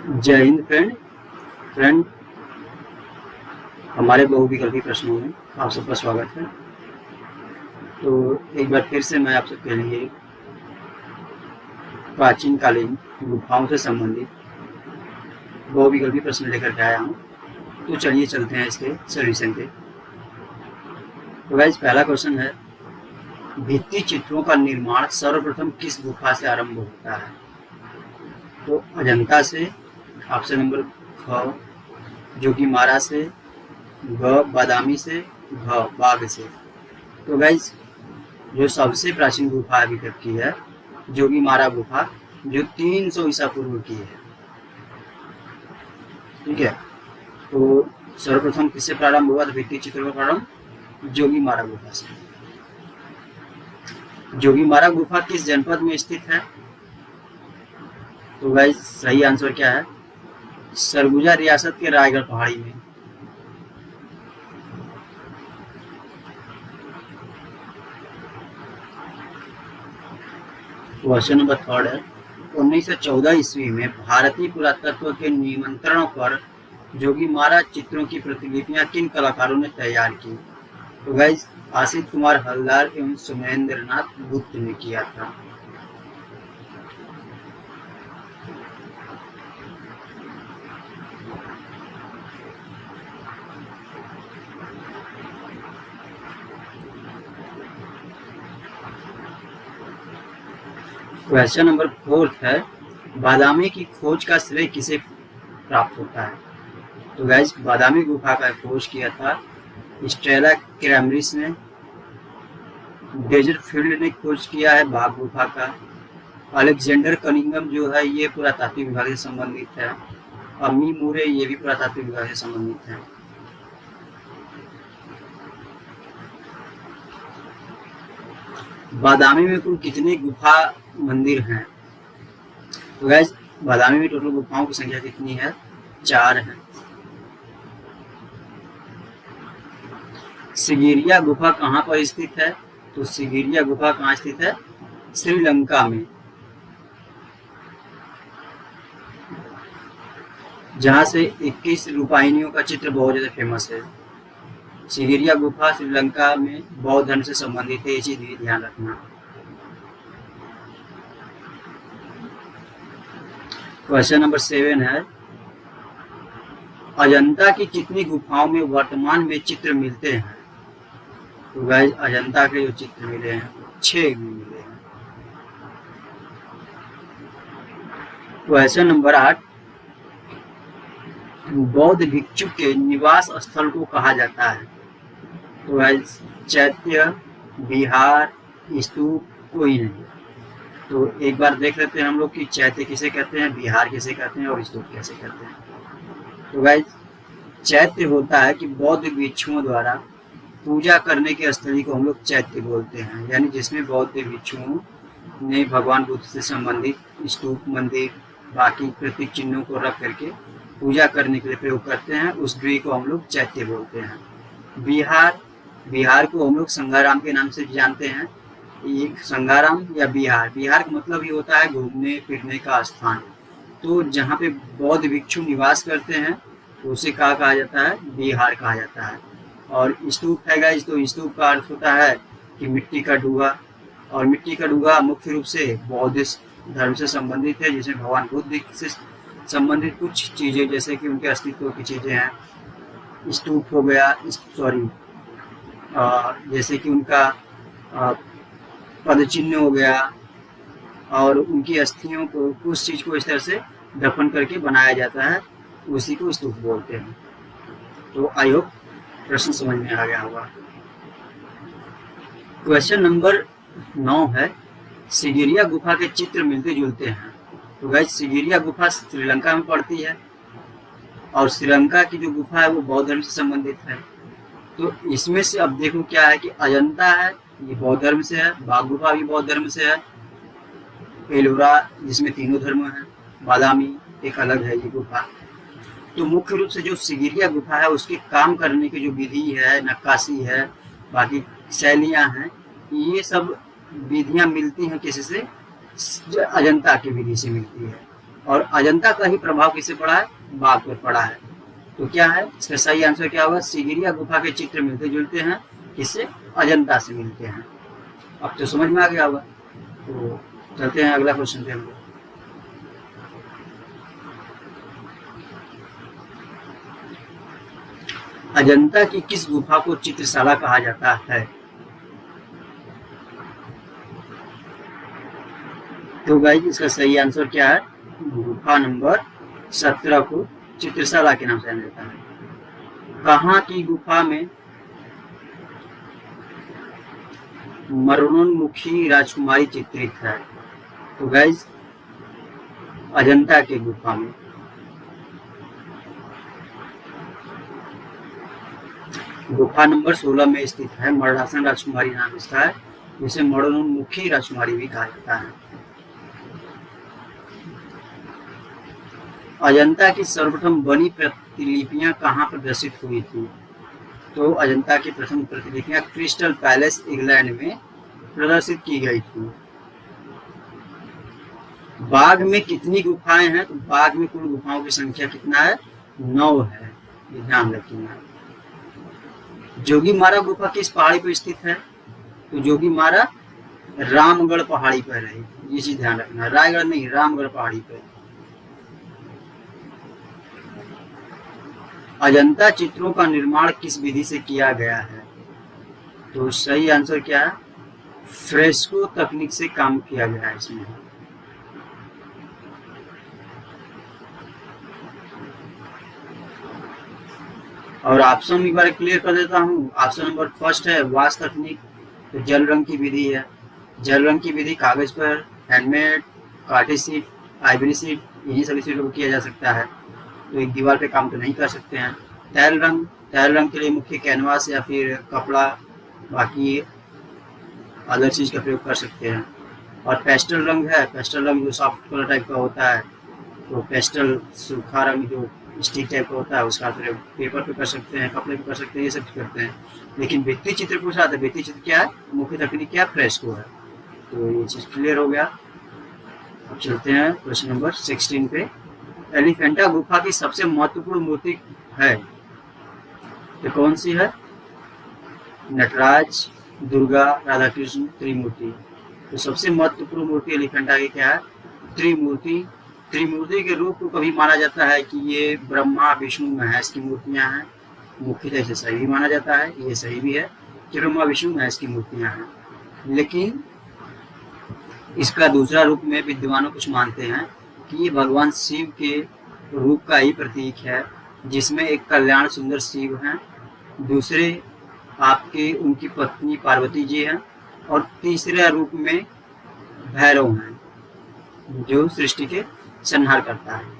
जय हिंद फ्रेंड, हमारे बहुविकल्पी प्रश्नों में आप सबका स्वागत है। तो एक बार फिर से मैं आप सबके लिए प्राचीन कालीन गुफाओं से संबंधित बहुविकल्पी प्रश्न लेकर के आया हूँ। तो चलिए चलते हैं इसके सॉल्यूशन पे। तो गाइस, पहला क्वेश्चन है, भित्ति चित्रों का निर्माण सर्वप्रथम किस गुफा से आरंभ होता है? तो अजंता से, ऑप्शन नंबर ख जोगीमारा से, ग बादामी से, घ बाघ से। तो गाइज, जो सबसे प्राचीन गुफा अभी तक की है जोगीमारा गुफा, जो 300 ईसा पूर्व की है। ठीक है, तो सर्वप्रथम किससे प्रारंभ हुआ? तो भित्ति चित्रों का प्रारंभ जोगीमारा गुफा से। जोगीमारा गुफा किस जनपद में स्थित है? तो गाइज, सही आंसर क्या है? सरगुजा रियासत के रायगढ़ पहाड़ी में। क्वेश्चन नंबर थर्ड है, 1914 ईस्वी में भारतीय पुरातत्व के निमंत्रण पर जोगीमारा चित्रों की प्रतिलिपियां किन कलाकारों ने तैयार की? तो गाइज, आशित कुमार हलदार एवं सुमेंद्रनाथ गुप्त ने किया था। क्वेश्चन नंबर फोर्थ है, बादामी की खोज का श्रेय किसे प्राप्त होता है? तो गाइस, बादामी गुफा का खोज किया था स्टेला कैम्ब्रिज ने, डेजर्ट फील्ड ने खोज किया है बाघ गुफा का, अलेक्जेंडर कनिंगम जो है ये पुरातात्विक विभाग से संबंधित है, अम्मी मूरे ये भी पुरातात्विक विभाग से संबंधित है। बादामी में कुल कितने गुफा मंदिर हैं? तो गाइस, बादामी में टोटल गुफाओं की संख्या कितनी है? 4 है। सिगिरिया गुफा कहाँ पर स्थित है? तो सिगिरिया गुफा कहाँ स्थित है? श्रीलंका में, जहां से 21 रूपाइनियों का चित्र बहुत ज्यादा फेमस है। सिगिरिया गुफा श्रीलंका में बौद्ध धर्म से संबंधित है, ये चीज भी ध्यान रखना। क्वेश्चन नंबर 7 है, अजंता की कितनी गुफाओं में वर्तमान में चित्र मिलते हैं? तो गाइस, अजंता के जो चित्र मिले हैं 6 में मिले हैं। क्वेश्चन नंबर 8, बौद्ध भिक्षु के निवास स्थल को कहा जाता है? तो गाइस, चैत्य, विहार, स्तूप कोई नहीं। तो एक बार देख लेते हैं हम लोग कि चैत्य किसे कहते हैं, विहार किसे कहते हैं और स्तूप कैसे कहते हैं। तो गाइस, चैत्य होता है कि बौद्ध भिक्षुओं द्वारा पूजा करने के स्थली को हम लोग चैत्य बोलते हैं, यानी जिसमें बौद्ध भिक्षुओं ने भगवान बुद्ध से संबंधित स्तूप, मंदिर, बाकी प्रतीक चिन्हों को रख करके पूजा करने के लिए प्रयोग करते हैं, उस गृह को हम लोग चैत्य बोलते हैं। बिहार को हम लोग संगाराम के नाम से जानते हैं। एक संगाराम या बिहार का मतलब ही होता है घूमने फिरने का स्थान। तो जहाँ पे बौद्ध भिक्षु निवास करते हैं तो उसे क्या कहा जाता है? बिहार कहा जाता है। और स्तूप है गाइस, तो स्तूप का अर्थ होता है कि मिट्टी का डूगा, और मिट्टी का डूगा मुख्य रूप से बौद्ध धर्म से संबंधित है, जिसमें भगवान बुद्ध से संबंधित कुछ चीजें जैसे कि उनके अस्तित्व की चीजें हैं। स्तूप हो गया, जैसे कि उनका पद चिन्ह हो गया, और उनकी अस्थियों को, उस चीज को इस तरह से दफन करके बनाया जाता है, उसी को स्तूप बोलते हैं। तो आई होप प्रश्न समझ में आ गया होगा। क्वेश्चन नंबर 9 है, सिगिरिया गुफा के चित्र मिलते जुलते हैं। तो गाइस, सिगिरिया गुफा श्रीलंका में पड़ती है, और श्रीलंका की जो गुफा है वो बौद्ध धर्म से संबंधित है। तो इसमें से अब देखो क्या है कि अजंता है, ये बौद्ध धर्म से है, बाघ गुफा भी बौद्ध धर्म से है, एलोरा जिसमें तीनों धर्म है, बादामी एक अलग है ये गुफा। तो मुख्य रूप से जो सिगिरिया गुफा है उसके काम करने की जो विधि है, नक्काशी है, बाकी शैलियां हैं, ये सब विधियां मिलती हैं किसी से? अजंता की विधि से मिलती है, और अजंता का ही प्रभाव किससे पड़ा है, बाघ पर पड़ा है। तो क्या है इसका सही आंसर, क्या होगा, सिगिरिया गुफा के चित्र मिलते जुलते हैं, किससे, अजंता से मिलते हैं। अब तो समझ में आ गया होगा। तो चलते हैं अगला क्वेश्चन पे हम लोग। अजंता की किस गुफा को चित्रशाला कहा जाता है? तो गाइस इसका सही आंसर क्या है, गुफा नंबर 17 को चित्रशाला के नाम से जाना जाता है। कहाँ की गुफा में मरणोन्मुखी राजकुमारी चित्रित है? तो गाइस अजंता के गुफा में। गुफा नंबर 16 में स्थित है, मरणासन राजकुमारी नाम इसका है, जिसे मरणोन्मुखी राजकुमारी भी कहा जाता है। अजंता की सर्वप्रथम बनी प्रतिलिपियां कहाँ प्रदर्शित हुई थी? तो अजंता की प्रथम प्रतिलिपियां क्रिस्टल पैलेस इंग्लैंड में प्रदर्शित की गई थी। बाघ में कितनी गुफाएं हैं? तो बाघ में कुल गुफाओं की संख्या कितना है, 9 है, ये ध्यान रखिएगा। जोगीमारा गुफा किस पहाड़ी पर स्थित है? तो जोगीमारा रामगढ़ पहाड़ी पर है, ये चीज ध्यान रखना, रायगढ़ नहीं, रामगढ़ पहाड़ी पर। अजंता चित्रों का निर्माण किस विधि से किया गया है? तो सही आंसर क्या है, फ्रेस्को तकनीक से काम किया गया है इसमें। और ऑप्शन एक बार क्लियर कर देता हूँ। ऑप्शन नंबर फर्स्ट है वाश तकनीक, तो जल रंग की विधि है। जल रंग की विधि कागज पर, हैंडमेड, कार्टी शीट, आइवरी शीट, इन्हीं सभी शीटों को किया जा सकता है। तो एक दीवार पे काम तो नहीं कर सकते हैं। तैल रंग के लिए मुख्य कैनवास या फिर कपड़ा, बाकी अदर चीज का प्रयोग कर सकते हैं। और पेस्टल रंग है, पेस्टल रंग जो सॉफ्ट कलर टाइप का होता है, तो पेस्टल सूखा रंग जो स्टिक टाइप का होता है उसका प्रयोग पेपर पे कर सकते हैं, कपड़े पे कर सकते हैं, ये सब करते हैं। लेकिन भित्ति चित्र पूछा था, भित्ति चित्र क्या है, मुख्य तकनीक क्या है, फ्रेस्को है। तो ये चीज क्लियर हो गया। अब चलते हैं क्वेश्चन नंबर 16 पे। एलिफेंटा गुफा की सबसे महत्वपूर्ण मूर्ति है, तो कौन सी है? नटराज, दुर्गा, राधा कृष्ण, त्रिमूर्ति। तो सबसे महत्वपूर्ण मूर्ति एलिफेंटा की क्या है? त्रिमूर्ति। त्रिमूर्ति के रूप को कभी माना जाता है कि ये ब्रह्मा विष्णु महेश की मूर्तियां हैं, मुख्यतः इसे सही भी माना जाता है, ये सही भी है कि ब्रह्मा विष्णु महेश की मूर्तियां हैं। लेकिन इसका दूसरा रूप में विद्वानों कुछ मानते हैं कि ये भगवान शिव के रूप का ही प्रतीक है, जिसमें एक कल्याण सुंदर शिव हैं, दूसरे आपके उनकी पत्नी पार्वती जी हैं, और तीसरे रूप में भैरव हैं जो सृष्टि के संहार करता है।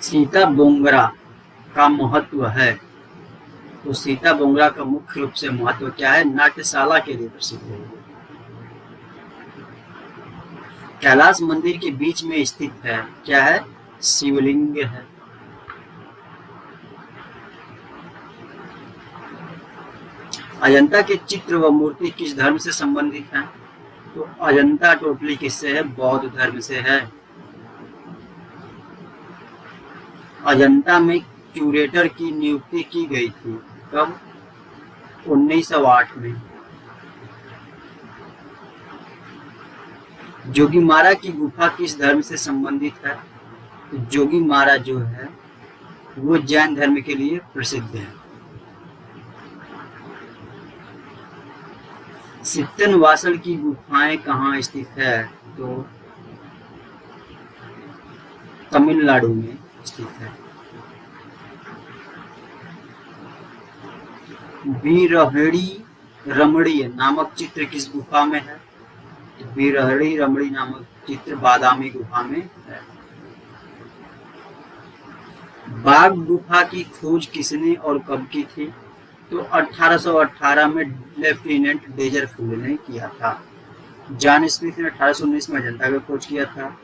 सीता बोंगरा का महत्व है, तो सीता बोंगरा का मुख्य रूप से महत्व क्या है? नाट्यशाला के लिए प्रसिद्ध है। कैलाश मंदिर के बीच में स्थित है, क्या है? शिवलिंग है। अजंता के चित्र व मूर्ति किस धर्म से संबंधित है? तो अजंता टोटली किससे है? बौद्ध धर्म से है। अजंता में क्यूरेटर की नियुक्ति की गई थी, कब? 1908 में। जोगीमारा की गुफा किस धर्म से संबंधित है? तो जोगीमारा जो है वो जैन धर्म के लिए प्रसिद्ध है। सित्तनवासल की गुफाएं कहाँ स्थित है? तो तमिलनाडु में स्थित है। वीरहड़ी रमणी नामक चित्र किस गुफा में है? वीरहड़ी रमणी नामक चित्र बादामी गुफा में है। बाघ गुफा की खोज किसने और कब की थी? तो 1818 में लेफ्टिनेंट डेजरफुल ने किया था। जॉन स्मिथ ने 1819 में अजंता की खोज किया था।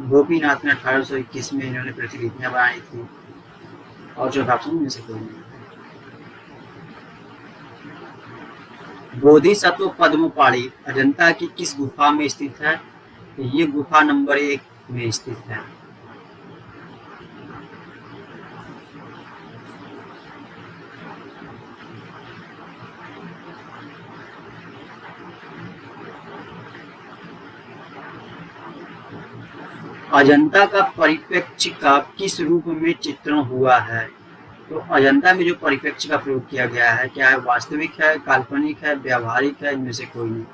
गोपीनाथ ने 1821 में इन्होंने प्रतिलिपियां बनाई थी। और चौथा ऑप्शन में से कोई नहीं। बोधिसत्व पद्मपाणि अजंता की किस गुफा में स्थित है? ये गुफा नंबर 1 में स्थित है। अजंता का परिप्रेक्ष्य का किस रूप में चित्रण हुआ है? तो अजंता में जो परिप्रेक्ष्य का प्रयोग किया गया है, क्या है? वास्तविक है, काल्पनिक है, व्यावहारिक है, इनमें से कोई नहीं।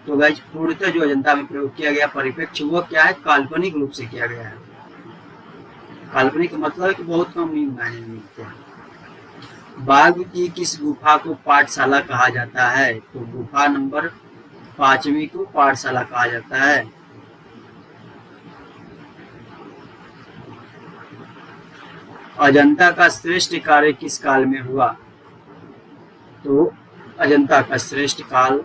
तो गाइस पूर्णतः जो अजंता में प्रयोग किया गया परिप्रेक्ष्य वो क्या है? काल्पनिक रूप से किया गया है। काल्पनिक मतलब है कि बहुत कम मायने मिलते हैं। बाघ की किस गुफा को पाठशाला कहा जाता है? तो गुफा नंबर 5वीं को पाठशाला कहा जाता है। अजंता का श्रेष्ठ कार्य किस काल में हुआ? तो अजंता का श्रेष्ठ काल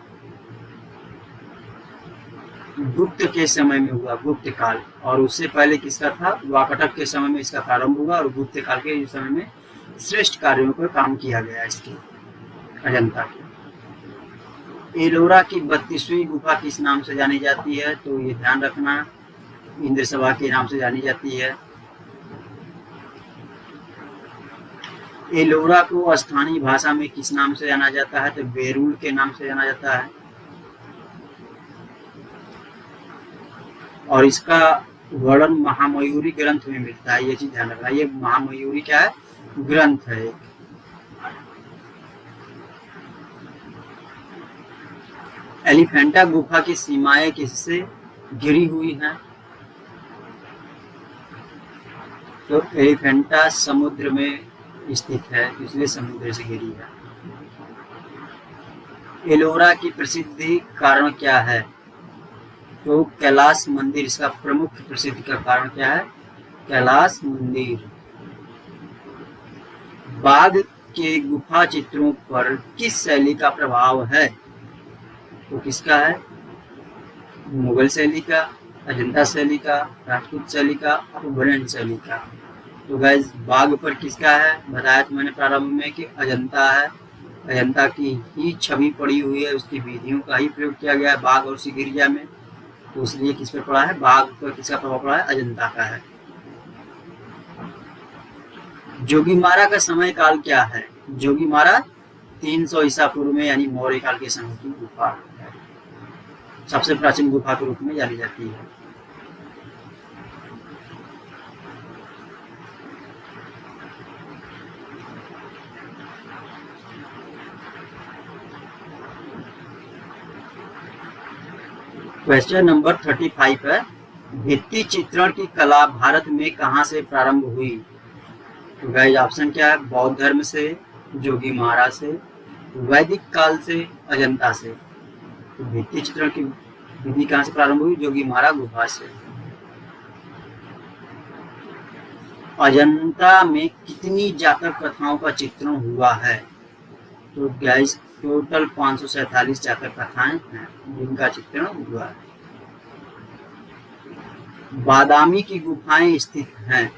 गुप्त के समय में हुआ, गुप्त काल। और उससे पहले किसका था? वाकाटक के समय में इसका प्रारंभ हुआ और गुप्त काल के समय में श्रेष्ठ कार्यों पर काम किया गया इसके अजंता के। एलोरा की 32वीं गुफा किस नाम से जानी जाती है? तो ये ध्यान रखना, इंद्र सभा के नाम से जानी जाती है। एलोरा को स्थानीय भाषा में किस नाम से जाना जाता है? तो बेरुल के नाम से जाना जाता है। और इसका वर्णन महामयूरी ग्रंथ में मिलता है, ये चीज ध्यान रखना। ये महामयूरी क्या है? ग्रंथ है। एलिफेंटा गुफा की सीमाएं किससे घिरी हुई हैं? तो एलिफेंटा समुद्र में स्थित है, इसलिए समुद्र से घिरी है। एलोरा की प्रसिद्धि कारण क्या है? तो कैलाश मंदिर इसका प्रमुख प्रसिद्धि का कारण क्या है? कैलाश मंदिर। बाघ के गुफा चित्रों पर किस शैली का प्रभाव है? तो किसका है? मुगल शैली का, अजंता शैली का, राजपूत शैली का और वर्णन शैली का। तो गाइस बाघ पर किसका है? बताया था मैंने प्रारंभ में कि अजंता है। अजंता की ही छवि पड़ी हुई है, उसकी विधियों का ही प्रयोग किया गया है बाघ और सिगिरिया में। तो इसलिए किस पर पड़ा है? बाघ पर किसका प्रभाव पड़ा है? अजंता का है। जोगीमारा का समय काल क्या है? जोगीमारा 300 ईसा पूर्व में यानी मौर्य काल के समय की गुफा है। सबसे प्राचीन गुफा के रूप में जानी जाती है। क्वेश्चन नंबर 35 है, भित्ति चित्रण की कला भारत में कहां से प्रारंभ हुई? तो गाइस ऑप्शन क्या है? बौद्ध धर्म से, जोगीमारा से, वैदिक काल से, अजंता से। तो भित्ति चित्रण की विधि कहां से प्रारंभ हुई? जोगीमारा गुफा से। अजंता में कितनी जातक कथाओं का चित्रण हुआ है? तो गाइस टोटल 547 जातक कथाएं हैं जिनका चित्रण हुआ है। बादामी की गुफाएं स्थित हैं।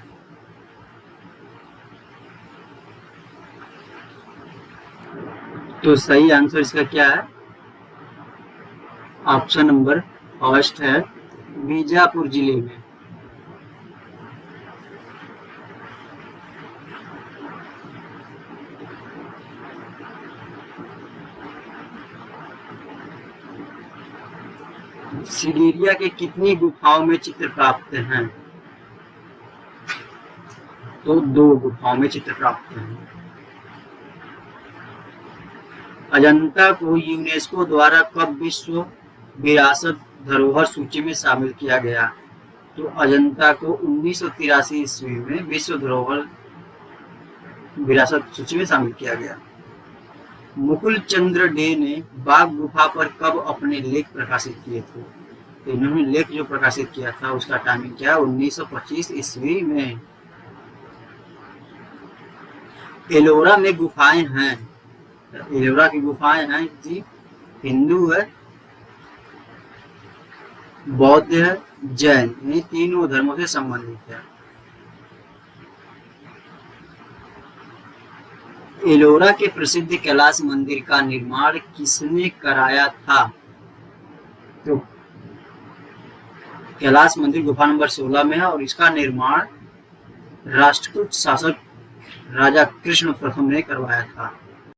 तो सही आंसर इसका क्या है? ऑप्शन नंबर फर्स्ट है, बीजापुर जिले में। सिगिरिया के कितनी गुफाओं में चित्र प्राप्त हैं? तो 2 गुफाओं में चित्र प्राप्त हैं। अजंता को यूनेस्को द्वारा कब विश्व विरासत धरोहर सूची में शामिल किया गया? तो अजंता को 1983 ईस्वी में विश्व धरोहर विरासत सूची में शामिल किया गया। मुकुल चंद्र डे ने बाघ गुफा पर कब अपने लेख प्रकाशित किए थे? तो इन्होंने लेख जो प्रकाशित किया था उसका टाइमिंग क्या? 1925 ईस्वी में। एलोरा में गुफाएं हैं। एलोरा की गुफाएं हैं जी, हिंदू है। बौद्ध है, जैन, ये तीनों धर्मों से संबंधित है। एलोरा के प्रसिद्ध कैलाश मंदिर का निर्माण किसने कराया था? तो कैलाश मंदिर गुफा नंबर 16 में है और इसका निर्माण राष्ट्रकूट शासक राजा कृष्ण प्रथम ने करवाया था।